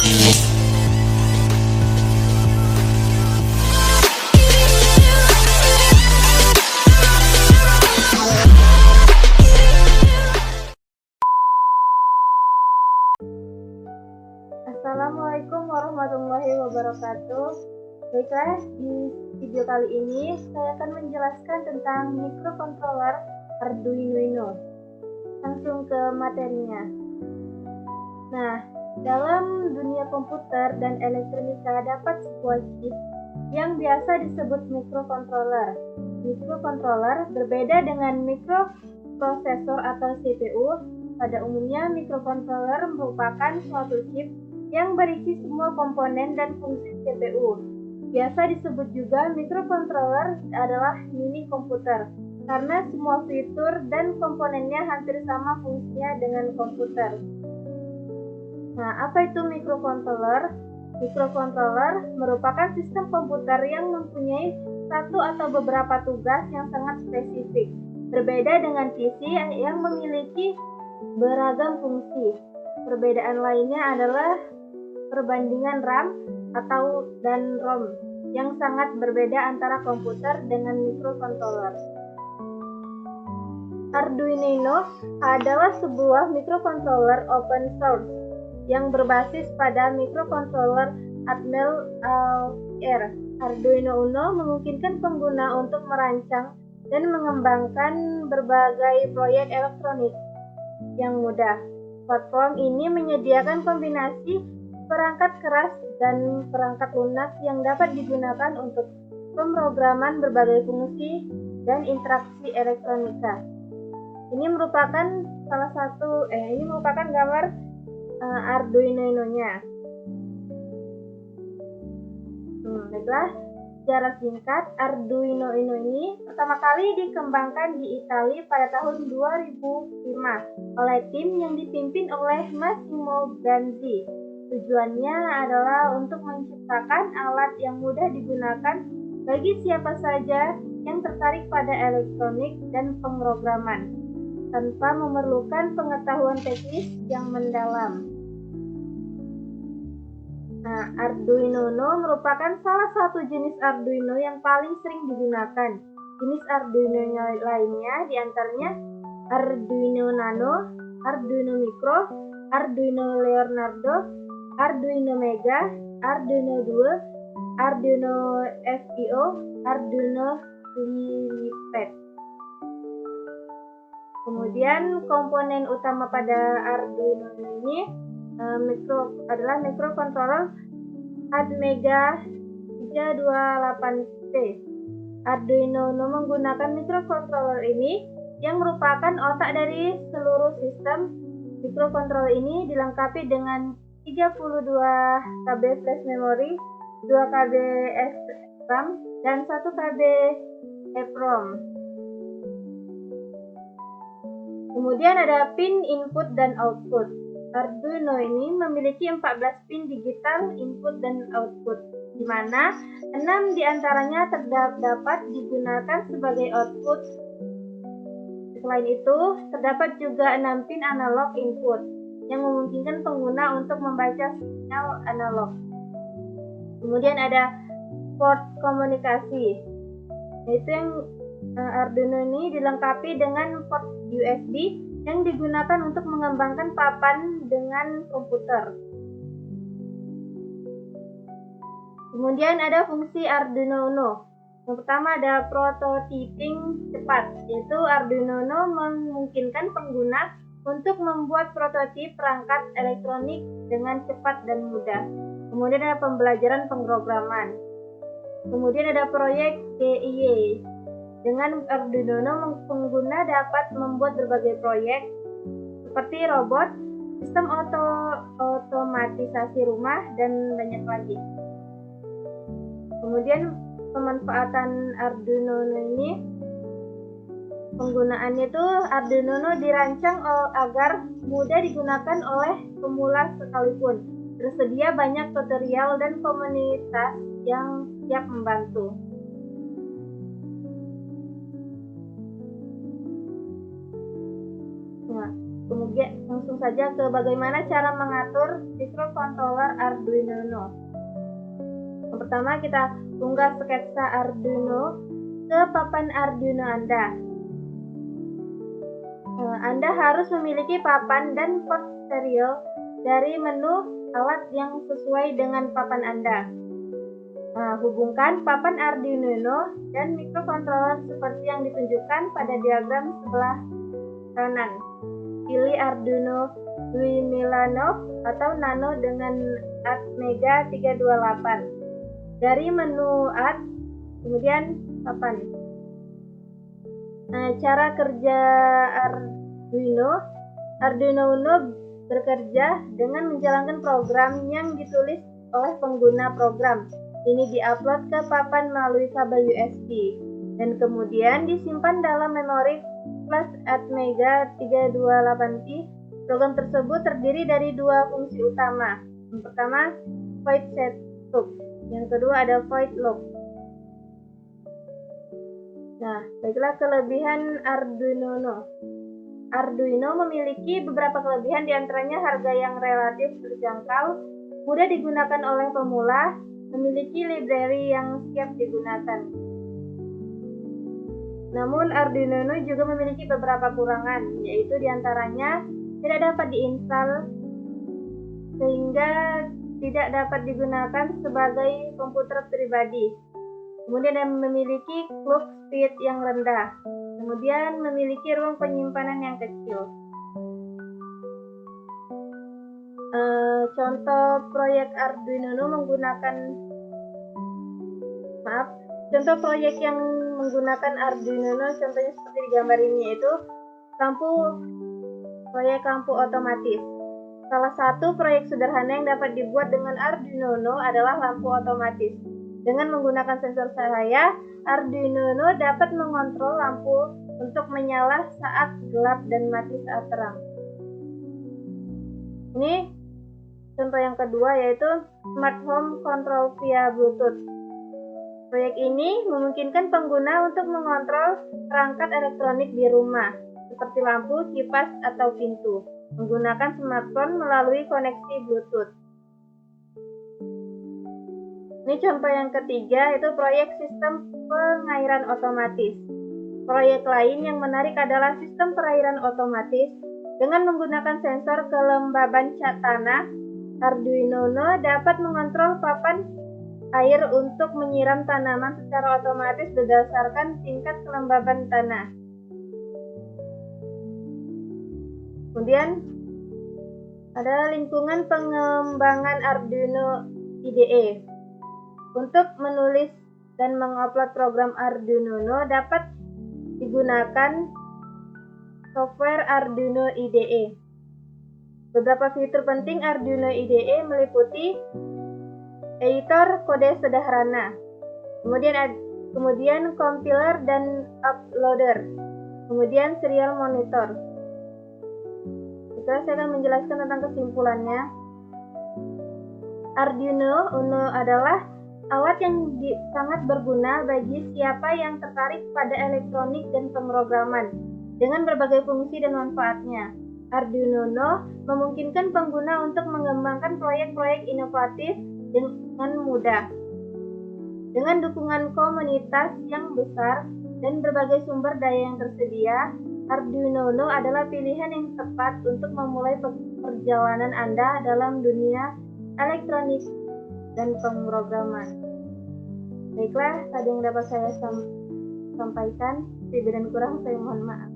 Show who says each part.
Speaker 1: Assalamualaikum warahmatullahi wabarakatuh. Baiklah, di video kali ini saya akan menjelaskan tentang microcontroller Arduino Uno. Langsung ke materinya. Nah, dalam dunia komputer dan elektronika dapat sebuah chip yang biasa disebut microcontroller. Microcontroller berbeda dengan microprosesor atau CPU. Pada umumnya, microcontroller merupakan suatu chip yang berisi semua komponen dan fungsi CPU. Biasa disebut juga microcontroller adalah mini komputer, karena semua fitur dan komponennya hampir sama fungsinya dengan komputer. Nah, apa itu microcontroller? Microcontroller merupakan sistem komputer yang mempunyai satu atau beberapa tugas yang sangat spesifik, berbeda dengan PC yang memiliki beragam fungsi. Perbedaan lainnya adalah perbandingan RAM dan ROM yang sangat berbeda antara komputer dengan microcontroller. Arduino Uno adalah sebuah microcontroller open source yang berbasis pada microcontroller Atmel AUR. Arduino Uno memungkinkan pengguna untuk merancang dan mengembangkan berbagai proyek elektronik yang mudah. Platform ini menyediakan kombinasi perangkat keras dan perangkat lunak yang dapat digunakan untuk pemrograman berbagai fungsi dan interaksi elektronika. Ini merupakan gambar Arduino Uno-nya. Baiklah, secara singkat, Arduino Uno ini pertama kali dikembangkan di Italia pada tahun 2005 oleh tim yang dipimpin oleh Massimo Ganzi. Tujuannya adalah untuk menciptakan alat yang mudah digunakan bagi siapa saja yang tertarik pada elektronik dan pemrograman, tanpa memerlukan pengetahuan teknis yang mendalam. Nah, Arduino Uno merupakan salah satu jenis Arduino yang paling sering digunakan. Jenis Arduino lainnya diantaranya Arduino Nano, Arduino Micro, Arduino Leonardo, Arduino Mega, Arduino Duo, Arduino FIO, Arduino Lilipad. Kemudian komponen utama pada Arduino ini adalah microcontroller Atmega 328T. Arduino Uno menggunakan microcontroller ini yang merupakan otak dari seluruh sistem. Microcontroller ini dilengkapi dengan 32 KB flash memory, 2 KB SRAM, dan 1 KB EEPROM. Kemudian ada pin input dan output. Arduino ini memiliki 14 pin digital input dan output, di mana 6 diantaranya dapat digunakan sebagai output. Selain itu, terdapat juga 6 pin analog input yang memungkinkan pengguna untuk membaca sinyal analog. Kemudian ada port komunikasi, yaitu yang Arduino ini dilengkapi dengan port USB yang digunakan untuk mengembangkan papan dengan komputer. Kemudian ada fungsi Arduino Uno. Yang pertama ada prototyping cepat, yaitu Arduino Uno memungkinkan pengguna untuk membuat prototip perangkat elektronik dengan cepat dan mudah. Kemudian ada pembelajaran pemrograman. Kemudian ada proyek DIY. Dengan Arduino Uno, pengguna dapat membuat berbagai proyek seperti robot, sistem otomatisasi rumah, dan banyak lagi. Kemudian pemanfaatan Arduino Uno ini, penggunaannya itu Arduino Uno dirancang agar mudah digunakan oleh pemula sekalipun. Tersedia banyak tutorial dan komunitas yang siap membantu. Nah, kemudian langsung saja ke bagaimana cara mengatur microcontroller Arduino Uno. Yang pertama, kita unggah sketsa Arduino ke papan Arduino Anda. Anda harus memiliki papan dan port stereo dari menu alat yang sesuai dengan papan Anda. Hubungkan papan Arduino Uno dan microcontroller seperti yang ditunjukkan pada diagram sebelah kanan. Pilih Arduino Milanov atau Nano dengan Atmega 328. Dari menu Add, kemudian papan. Cara kerja Arduino Uno bekerja dengan menjalankan program yang ditulis oleh pengguna program. Ini diupload ke papan melalui kabel USB dan kemudian disimpan dalam memori flash Atmega 328P. Program tersebut terdiri dari dua fungsi utama. Yang pertama, void setup. Yang kedua ada void loop. Nah, baiklah kelebihan Arduino Uno. Arduino memiliki beberapa kelebihan, diantaranya harga yang relatif terjangkau, mudah digunakan oleh pemula, memiliki library yang siap digunakan. Namun Arduino Uno juga memiliki beberapa kekurangan, yaitu diantaranya tidak dapat diinstal sehingga tidak dapat digunakan sebagai komputer pribadi. Kemudian memiliki clock speed yang rendah. Kemudian memiliki ruang penyimpanan yang kecil. Contoh proyek Arduino Uno contoh proyek yang menggunakan Arduino Uno contohnya seperti di gambar ini, yaitu proyek lampu otomatis. Salah satu proyek sederhana yang dapat dibuat dengan Arduino Uno adalah lampu otomatis. Dengan menggunakan sensor cahaya, Arduino Uno dapat mengontrol lampu untuk menyala saat gelap dan mati saat terang. Ini contoh yang kedua, yaitu Smart Home Control via Bluetooth. Proyek ini memungkinkan pengguna untuk mengontrol perangkat elektronik di rumah, seperti lampu, kipas, atau pintu, menggunakan smartphone melalui koneksi Bluetooth. Ini contoh yang ketiga, yaitu proyek sistem pengairan otomatis. Proyek lain yang menarik adalah sistem perairan otomatis. Dengan menggunakan sensor kelembaban cat tanah, Arduino Uno dapat mengontrol papan air untuk menyiram tanaman secara otomatis berdasarkan tingkat kelembaban tanah. Kemudian ada lingkungan pengembangan Arduino IDE. Untuk menulis dan mengupload program Arduino Uno dapat digunakan software Arduino IDE. Beberapa fitur penting Arduino IDE meliputi editor kode sederhana, kemudian compiler dan uploader, kemudian serial monitor. Sekarang saya akan menjelaskan tentang kesimpulannya. Arduino Uno adalah alat yang sangat berguna bagi siapa yang tertarik pada elektronik dan pemrograman dengan berbagai fungsi dan manfaatnya. Arduino Uno memungkinkan pengguna untuk mengembangkan proyek-proyek inovatif dengan mudah. Dengan dukungan komunitas yang besar dan berbagai sumber daya yang tersedia, Arduino Uno adalah pilihan yang tepat untuk memulai perjalanan Anda dalam dunia elektronik dan pemrograman. Baiklah, tadi yang dapat saya sampaikan. Lebih dan kurang saya mohon maaf.